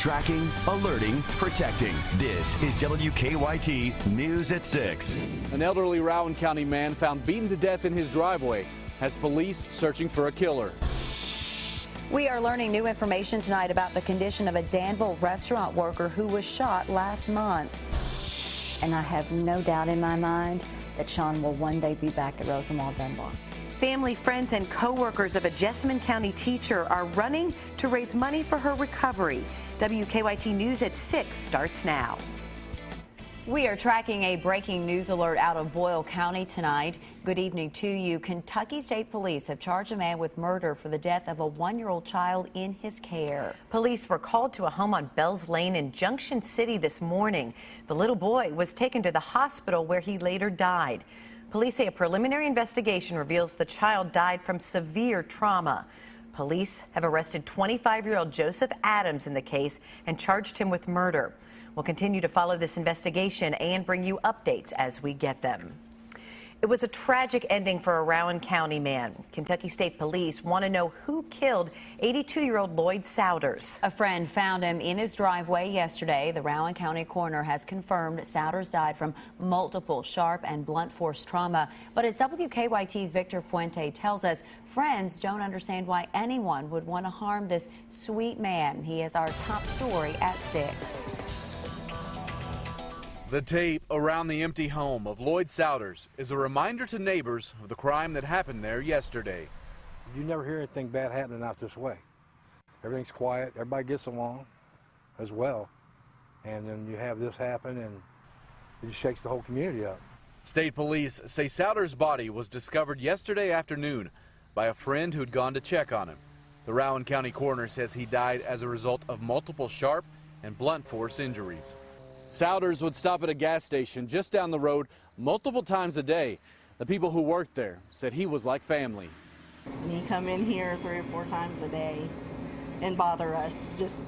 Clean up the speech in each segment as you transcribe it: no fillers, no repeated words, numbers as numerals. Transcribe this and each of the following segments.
Tracking, alerting, protecting. This is WKYT News at 6. An elderly Rowan County man found beaten to death in his driveway has police searching for a killer. We are learning new information tonight about the condition of a Danville restaurant worker who was shot last month. And I have no doubt in my mind that Sean will one day be back at Rosenwald Dunbar. Family, friends, and co-workers of a Jessamine County teacher are running to raise money for her recovery. WKYT News at 6 starts now. We are tracking a breaking news alert out of Boyle County tonight. Good evening to you. Kentucky State Police have charged a man with murder for the death of a one-year-old child in his care. Police were called to a home on Bells Lane in Junction City this morning. The little boy was taken to the hospital where he later died. Police say a preliminary investigation reveals the child died from severe trauma. Police have arrested 25-year-old Joseph Adams in the case and charged him with murder. We'll continue to follow this investigation and bring you updates as we get them. It was a tragic ending for a Rowan County man. Kentucky State Police want to know who killed 82-year-old Lloyd Souders. A friend found him in his driveway yesterday. The Rowan County coroner has confirmed Souders died from multiple sharp and blunt force trauma. But as WKYT's Victor Puente tells us, friends don't understand why anyone would want to harm this sweet man. He is our top story at 6. The tape around the empty home of Lloyd Souders is a reminder to neighbors of the crime that happened there yesterday. You never hear anything bad happening out this way. Everything's quiet, everybody gets along as well. And then you have this happen and it just shakes the whole community up. State police say Souders' body was discovered yesterday afternoon by a friend who'd gone to check on him. The Rowan County coroner says he died as a result of multiple sharp and blunt force injuries. Souders would stop at a gas station just down the road multiple times a day. The people who worked there said he was like family. He'd come in here 3 or 4 times a day and bother us just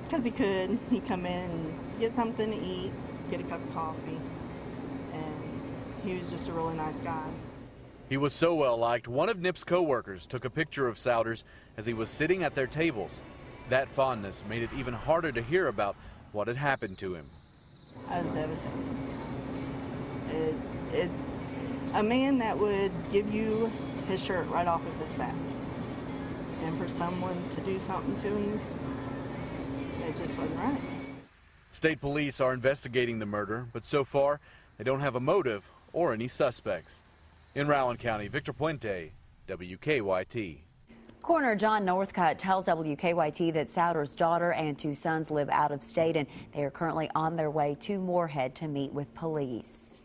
because he could. He'd come in and get something to eat, get a cup of coffee, and he was just a really nice guy. He was so well liked, one of Nip's co-workers took a picture of Souders as he was sitting at their tables. That fondness made it even harder to hear about what had happened to him. I was devastated. A man that would give you his shirt right off of his back. And for someone to do something to him, it just wasn't right. State police are investigating the murder, but so far they don't have a motive or any suspects. In Rowan County, Victor Puente, WKYT. Coroner John Northcutt tells WKYT that Souders' daughter and 2 sons live out of state, and they are currently on their way to Moorhead to meet with police.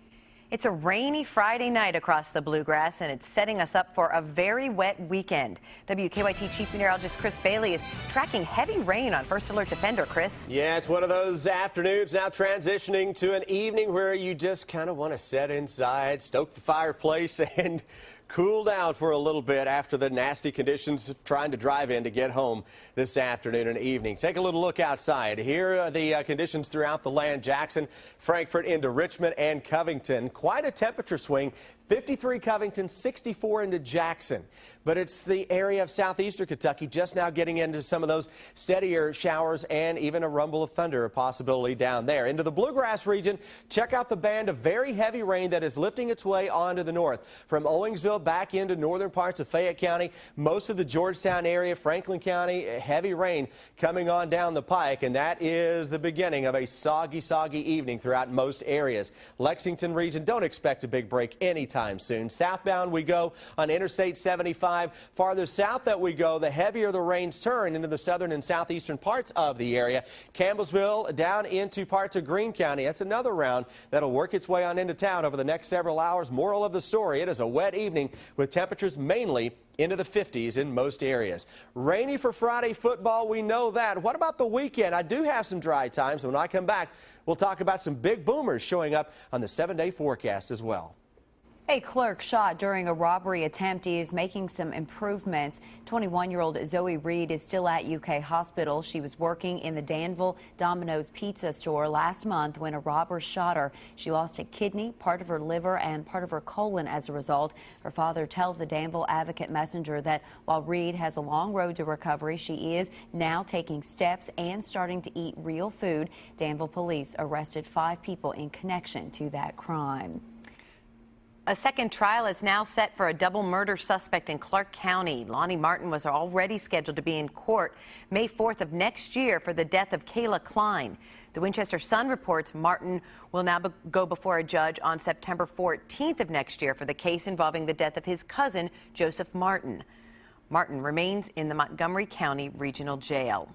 It's a rainy Friday night across the Bluegrass, and it's setting us up for a very wet weekend. WKYT Chief Meteorologist Chris Bailey is tracking heavy rain on First Alert Defender. Chris? Yeah, it's one of those afternoons now transitioning to an evening where you just kind of want to sit inside, stoke the fireplace, and cool down for a little bit after the nasty conditions of trying to drive in to get home this afternoon and evening. Take a little look outside. Here are the conditions throughout the land. Jackson, Frankfort into Richmond and Covington. Quite a temperature swing. 53 Covington, 64 into Jackson. But it's the area of southeastern Kentucky just now getting into some of those steadier showers and even a rumble of thunder, a possibility down there. Into the Bluegrass region, check out the band of very heavy rain that is lifting its way onto the north. From Owingsville back into northern parts of Fayette County, most of the Georgetown area, Franklin County, heavy rain coming on down the pike, and that is the beginning of a soggy evening throughout most areas. Lexington region, don't expect a big break anytime soon. Southbound we go on Interstate 75. Farther south that we go, the heavier the rains turn into the southern and southeastern parts of the area. Campbellsville down into parts of Greene County. That's another round that'll work its way on into town over the next several hours. Moral of the story, it is a wet evening with temperatures mainly into the 50s in most areas. Rainy for Friday football, we know that. What about the weekend? I do have some dry times. When I come back, we'll talk about some big boomers showing up on the 7-day forecast as well. A clerk shot during a robbery attempt is making some improvements. 21-year-old Zoe Reed is still at UK Hospital. She was working in the Danville Domino's Pizza store last month when a robber shot her. She lost a kidney, part of her liver, and part of her colon as a result. Her father tells the Danville Advocate Messenger that while Reed has a long road to recovery, she is now taking steps and starting to eat real food. Danville police arrested 5 people in connection to that crime. A second trial is now set for a double murder suspect in Clark County. Lonnie Martin was already scheduled to be in court May 4th of next year for the death of Kayla Klein. The Winchester Sun reports Martin will now go before a judge on September 14th of next year for the case involving the death of his cousin, Joseph Martin. Martin remains in the Montgomery County Regional Jail.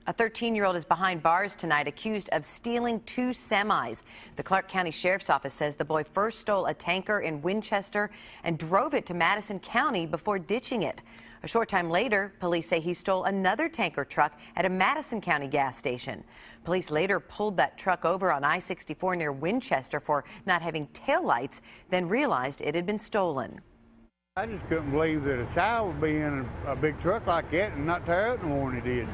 A 13-year-old is behind bars tonight accused of stealing 2 semis. The Clark County Sheriff's Office says the boy first stole a tanker in Winchester and drove it to Madison County before ditching it. A short time later, police say he stole another tanker truck at a Madison County gas station. Police later pulled that truck over on I-64 near Winchester for not having taillights, then realized it had been stolen. I just couldn't believe that a child would be in a big truck like that and not tear out no more than he did.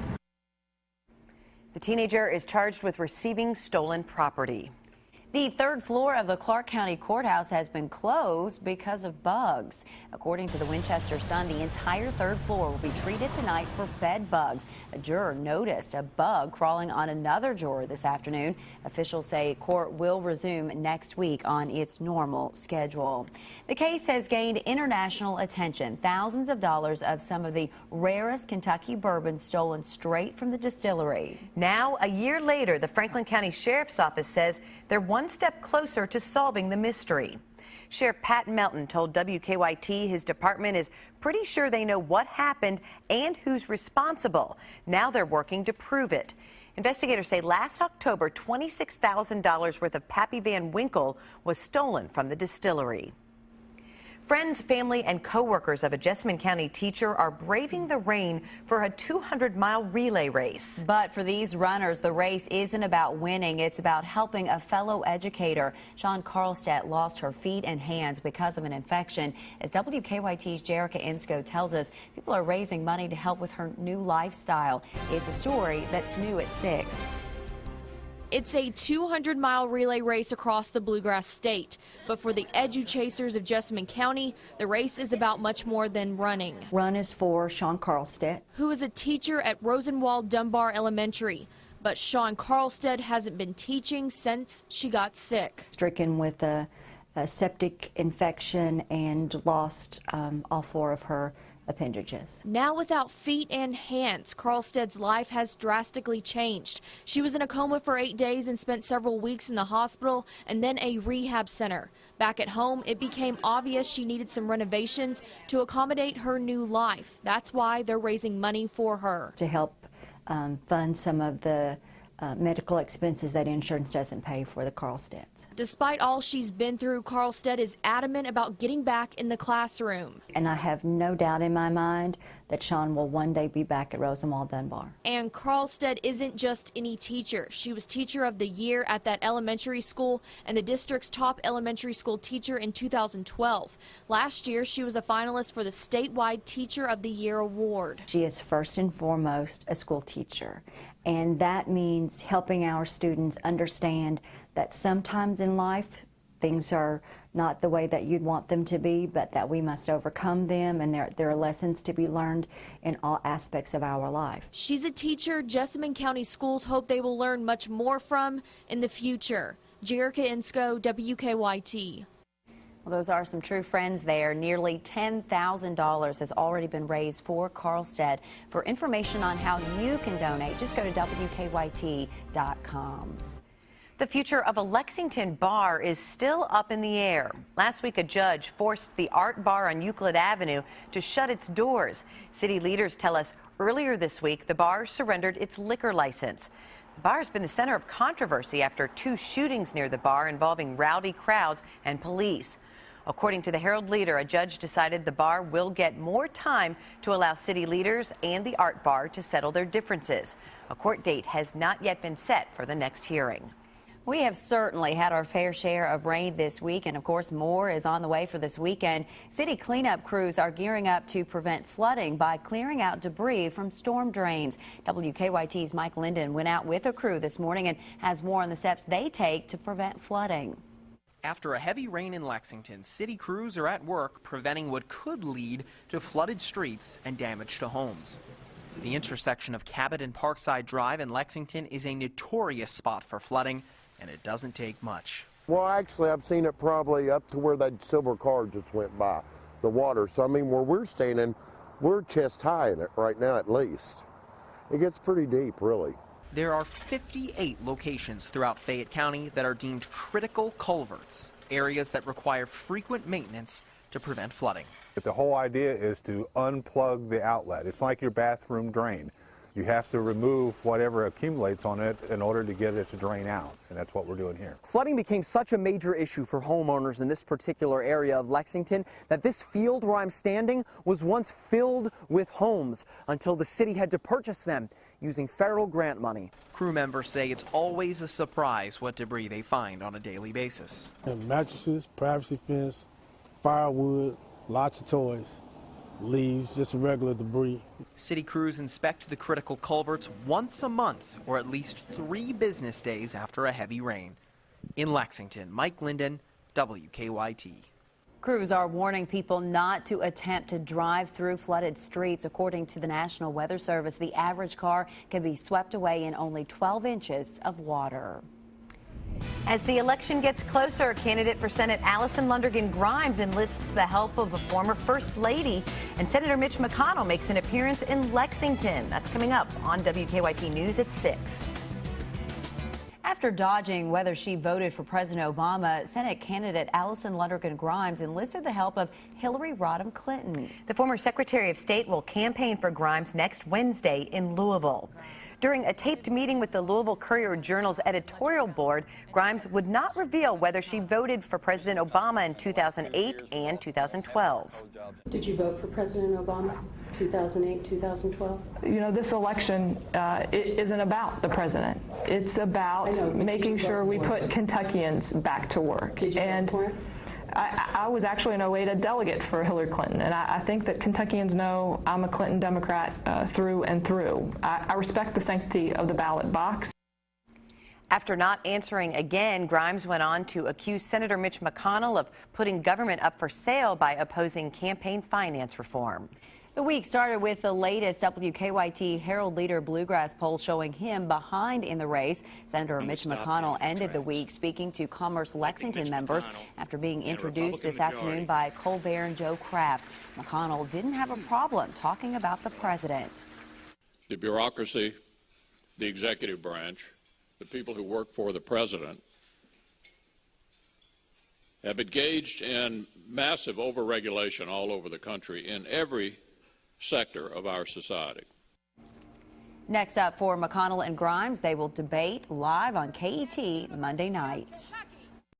The teenager is charged with receiving stolen property. The 3rd floor of the Clark County Courthouse has been closed because of bugs. According to the Winchester Sun, the entire 3rd floor will be treated tonight for bed bugs. A juror noticed a bug crawling on another juror this afternoon. Officials say court will resume next week on its normal schedule. The case has gained international attention. Thousands of dollars of some of the rarest Kentucky bourbon stolen straight from the distillery. Now, a year later, the Franklin County Sheriff's Office says they're one step closer to solving the mystery. Sheriff Pat Melton told WKYT his department is pretty sure they know what happened and who's responsible. Now they're working to prove it. Investigators say last October, $26,000 worth of Pappy Van Winkle was stolen from the distillery. Friends, family, and co-workers of a Jessamine County teacher are braving the rain for a 200-mile relay race. But for these runners, the race isn't about winning. It's about helping a fellow educator. Sean Carlstedt lost her feet and hands because of an infection. As WKYT's Jerica Insco tells us, people are raising money to help with her new lifestyle. It's a story that's new at 6. It's a 200-mile relay race across the Bluegrass State. But for the edu-chasers of Jessamine County, the race is about much more than running. Run is for Sean Carlstedt, who is a teacher at Rosenwald Dunbar Elementary. But Sean Carlstedt hasn't been teaching since she got sick. Stricken with a septic infection and lost all 4 of her appendages. Now without feet and hands, Carlstedt's life has drastically changed. She was in a coma for 8 days and spent several weeks in the hospital and then a rehab center. Back at home, it became obvious she needed some renovations to accommodate her new life. That's why they're raising money for her. To help fund some of the medical expenses that insurance doesn't pay for the Carlstedts. Despite all she's been through, Carlstedt is adamant about getting back in the classroom. And I have no doubt in my mind that Sean will one day be back at Rosenwald Dunbar. And Carlstedt isn't just any teacher. She was Teacher of the Year at that elementary school and the district's top elementary school teacher in 2012. Last year, she was a finalist for the statewide Teacher of the Year award. She is first and foremost a school teacher. And that means helping our students understand that sometimes in life things are not the way that you'd want them to be, but that we must overcome them, and there are lessons to be learned in all aspects of our life. She's a teacher Jessamine County schools hope they will learn much more from in the future. Jerica Insco, WKYT. Well, those are some true friends there. Nearly $10,000 has already been raised for Carlstedt. For information on how you can donate, just go to WKYT.com. The future of a Lexington bar is still up in the air. Last week, a judge forced the Art Bar on Euclid Avenue to shut its doors. City leaders tell us earlier this week the bar surrendered its liquor license. The bar has been the center of controversy after 2 shootings near the bar involving rowdy crowds and police. According to the Herald Leader, a judge decided the bar will get more time to allow city leaders and the Art Bar to settle their differences. A court date has not yet been set for the next hearing. We have certainly had our fair share of rain this week, and of course more is on the way for this weekend. City cleanup crews are gearing up to prevent flooding by clearing out debris from storm drains. WKYT's Mike Linden went out with a crew this morning and has more on the steps they take to prevent flooding. After a heavy rain in Lexington, city crews are at work preventing what could lead to flooded streets and damage to homes. The intersection of Cabot and Parkside Drive in Lexington is a notorious spot for flooding, and it doesn't take much. Well, actually, I've seen it probably up to where that silver car just went by, the water. So, I mean, where we're standing, we're chest high in it right now at least. It gets pretty deep, really. There are 58 locations throughout Fayette County that are deemed critical culverts, areas that require frequent maintenance to prevent flooding. The whole idea is to unplug the outlet. It's like your bathroom drain. You have to remove whatever accumulates on it in order to get it to drain out, and that's what we're doing here. Flooding became such a major issue for homeowners in this particular area of Lexington that this field where I'm standing was once filled with homes until the city had to purchase them using federal grant money. Crew members say it's always a surprise what debris they find on a daily basis. And mattresses, privacy fence, firewood, lots of toys, leaves, just regular debris. City crews inspect the critical culverts once a month, or at least 3 business days after a heavy rain. In Lexington, Mike Linden, WKYT. Crews are warning people not to attempt to drive through flooded streets. According to the National Weather Service, the average car can be swept away in only 12 inches of water. As the election gets closer, candidate for Senate Allison Lundergan Grimes enlists the help of a former First Lady, and Senator Mitch McConnell makes an appearance in Lexington. That's coming up on WKYT News at 6. After dodging whether she voted for President Obama, Senate candidate Allison Lundergan Grimes enlisted the help of Hillary Rodham Clinton. The former Secretary of State will campaign for Grimes next Wednesday in Louisville. During a taped meeting with the Louisville Courier-Journal's editorial board, Grimes would not reveal whether she voted for President Obama in 2008 and 2012. Did you vote for President Obama, 2008, 2012? You know, this election it isn't about the president. It's about making sure we put Kentuckians back to work. Did you vote for him? I was actually in 08 a delegate for Hillary Clinton, and I think that Kentuckians know I'm a Clinton Democrat through and through. I respect the sanctity of the ballot box. After not answering again, Grimes went on to accuse Senator Mitch McConnell of putting government up for sale by opposing campaign finance reform. The week started with the latest WKYT Herald Leader Bluegrass poll showing him behind in the race. Senator Mitch McConnell ended the week speaking to Commerce Lexington members after being introduced this afternoon by Colbert and Joe Kraft. McConnell didn't have a problem talking about the president. The bureaucracy, the executive branch, the people who work for the president have engaged in massive overregulation all over the country in every sector of our society. Next up for McConnell and Grimes, they will debate live on KET Monday night.